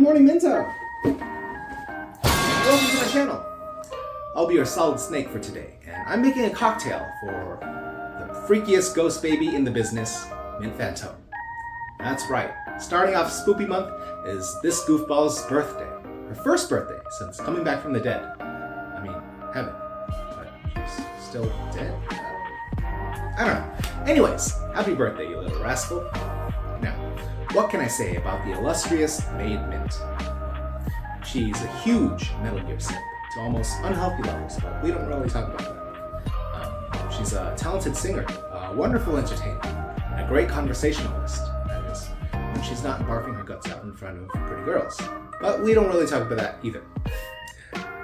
morning, Minto! Welcome to my channel. I'll be your solid snake for today, and I'm making a cocktail for the freakiest ghost baby in the business, Mint Fantome. That's right, starting off Spoopy month is this goofball's birthday. Her first birthday since coming back from the dead. I mean, heaven. But she's still dead? I don't know. Anyways, happy birthday, you little rascal. Now, what can I say about the illustrious Maid Mint? She's a huge Metal Gear simp to almost unhealthy levels, but we don't really talk about that. She's a talented singer, a wonderful entertainer, and a great conversationalist, that is, when she's not barfing her guts out in front of pretty girls. But we don't really talk about that either.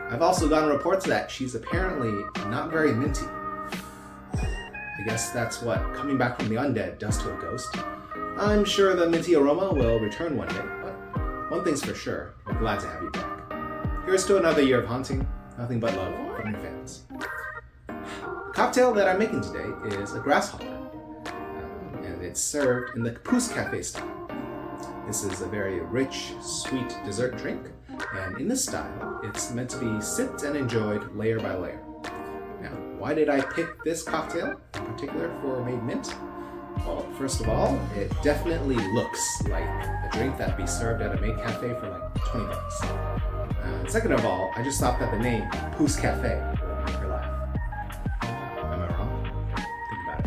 I've also gotten reports that she's apparently not very minty. I guess that's what coming back from the undead does to a ghost. I'm sure the minty aroma will return one day, but one thing's for sure, we're glad to have you back. Here's to another year of haunting, nothing but love from your fans. The cocktail that I'm making today is a grasshopper, and it's served in the Pousse Cafe style. This is a very rich, sweet dessert drink, and in this style, it's meant to be sipped and enjoyed layer by layer. Now, why did I pick this cocktail in particular for Maid Mint? Well, first of all, it definitely looks like a drink that'd be served at a maid cafe for like 20 bucks. And second of all, I just thought that the name Pousse Cafe would make her laugh. Am I wrong? Think about it.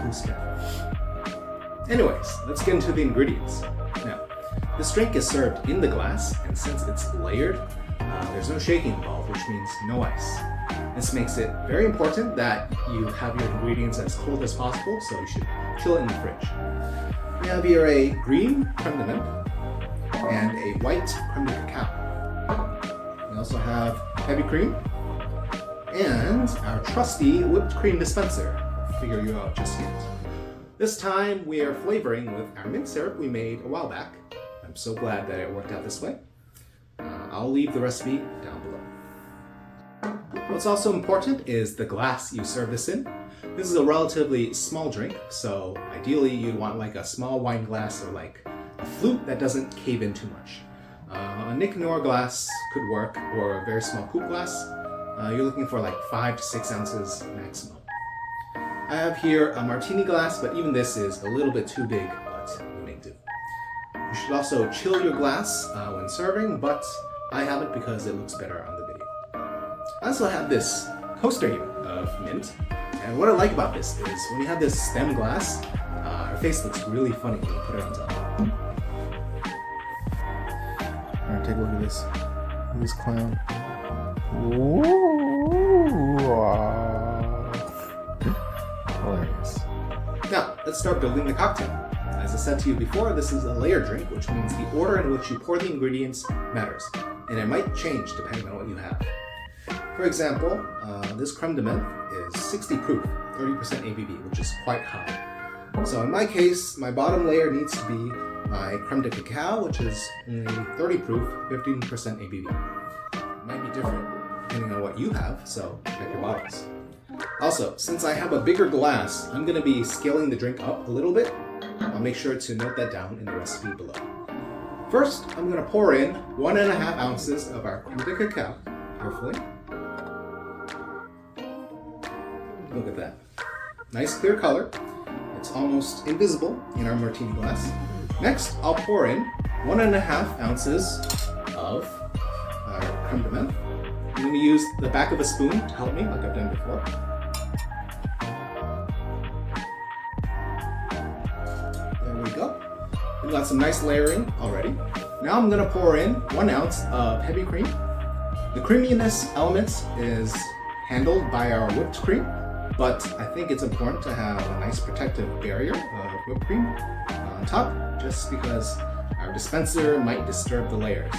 Pousse Cafe. Anyways, let's get into the ingredients. Now, this drink is served in the glass, and since it's layered, there's no shaking involved, which means no ice. This makes it very important that you have your ingredients as cold as possible, so you should chill it in the fridge. We have here a green Creme de Menthe and a white Creme de Cacao. We also have heavy cream and our trusty whipped cream dispenser. I'll figure you out just yet. This time we are flavoring with our mint syrup we made a while back. I'm so glad that it worked out this way. I'll leave the recipe down below. What's also important is the glass you serve this in. This is a relatively small drink, so ideally you'd want like a small wine glass or like a flute that doesn't cave in too much. A Nick Nor glass could work, or a very small coupe glass. You're looking for like 5 to 6 ounces maximum. I have here a martini glass, but even this is a little bit too big, but we make do. You should also chill your glass when serving, but I haven't because it looks better on the video. I also have this coaster here of mint, and what I like about this is when you have this stem glass, her face looks really funny when you put it on top. Alright, take a look at this. Look at this clown. Hilarious. Now, let's start building the cocktail. As I said to you before, this is a layer drink, which means the order in which you pour the ingredients matters, and it might change depending on what you have. For example, this Creme de Menthe is 60 proof, 30% ABV, which is quite high. So in my case, my bottom layer needs to be my Creme de Cacao, which is only 30 proof, 15% ABV. It might be different depending on what you have, so check your bottles. Also, since I have a bigger glass, I'm going to be scaling the drink up a little bit. I'll make sure to note that down in the recipe below. First, I'm going to pour in 1.5 ounces of our Creme de Cacao, carefully. Look at that. Nice clear color. It's almost invisible in our martini glass. Next, I'll pour in 1.5 ounces of our Creme de Menthe. I'm going to use the back of a spoon to help me, like I've done before. There we go. We've got some nice layering already. Now I'm going to pour in 1 ounce of heavy cream. The creaminess element is handled by our whipped cream, but I think it's important to have a nice protective barrier of whipped cream on top, just because our dispenser might disturb the layers.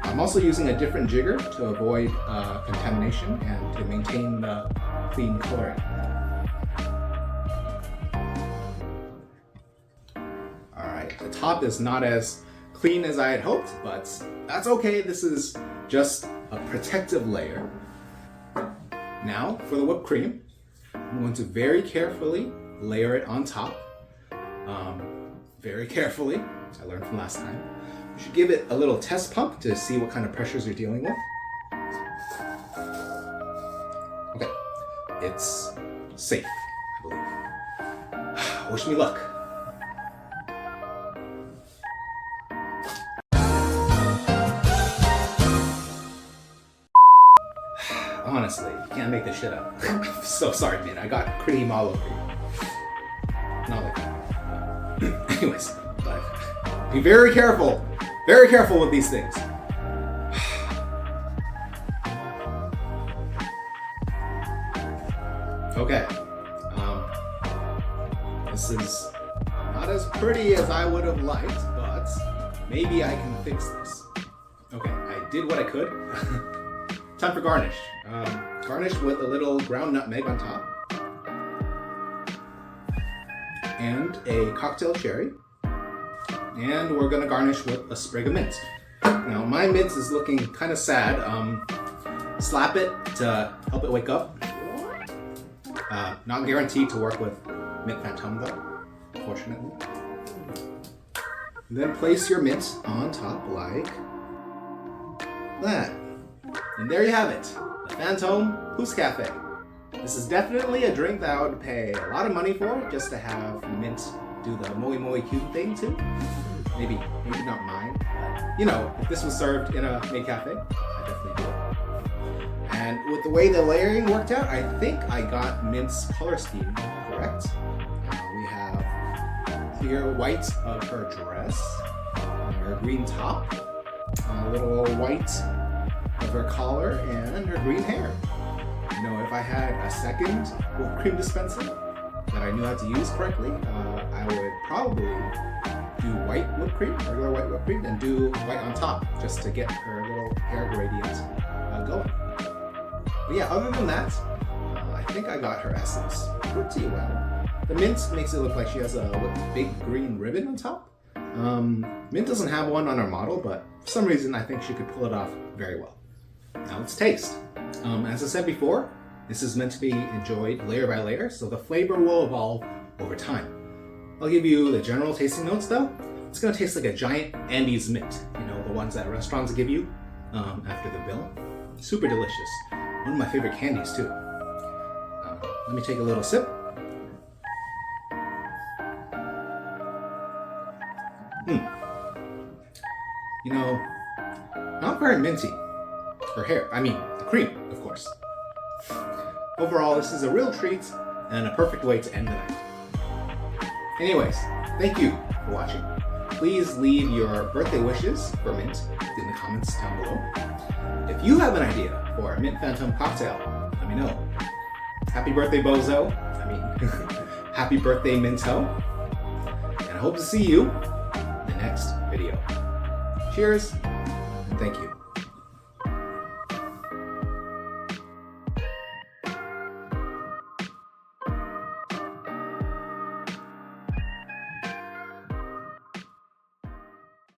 I'm also using a different jigger to avoid contamination and to maintain the clean coloring. Alright, the top is not as clean as I had hoped, but that's okay. This is just a protective layer. Now, for the whipped cream, I'm going to very carefully layer it on top. Very carefully, I learned from last time. You should give it a little test pump to see what kind of pressures you're dealing with. Okay, it's safe, I believe. Wish me luck. Honestly, you can't make this shit up. I'm so sorry, man. I got cream all over you. Not like that. Anyways, but be very careful with these things. Okay. This is not as pretty as I would have liked, but maybe I can fix this. Okay, I did what I could. Time for garnish. Garnish with a little ground nutmeg on top. And a cocktail cherry. And we're gonna garnish with a sprig of mint. Now my mint is looking kind of sad. Slap it to help it wake up. Not guaranteed to work with Mint Fantome though, fortunately. Then place your mint on top like that. And there you have it, the Fantome Pousse Cafe. This is definitely a drink that I would pay a lot of money for just to have mint do the moi cube thing too. Maybe not mine, but you know, if this was served in a Maid Cafe, I'd definitely do it. And with the way the layering worked out, I think I got Mint's color scheme correct. We have clear white of her dress, her green top, a little white of her collar, and her green hair. You know, if I had a second whipped cream dispenser that I knew how to use correctly, I would probably do white whipped cream, regular white whipped cream, and do white on top just to get her little hair gradient going. But yeah, other than that, I think I got her essence pretty well. The mint makes it look like she has a big green ribbon on top. Mint doesn't have one on her model, but for some reason I think she could pull it off very well. Now let's taste. As I said before, this is meant to be enjoyed layer by layer, so the flavor will evolve over time. I'll give you the general tasting notes though. It's gonna taste like a giant Andes mint, you know, the ones that restaurants give you after the bill. Super delicious. One of my favorite candies too. Let me take a little sip. You know, not very minty. Her hair, I mean, the cream, of course. Overall, this is a real treat and a perfect way to end the night. Anyways, thank you for watching. Please leave your birthday wishes for Mint in the comments down below. If you have an idea for a Mint Fantome cocktail, let me know. Happy birthday, Bozo. Happy birthday, Minto. And I hope to see you in the next video. Cheers, and thank you.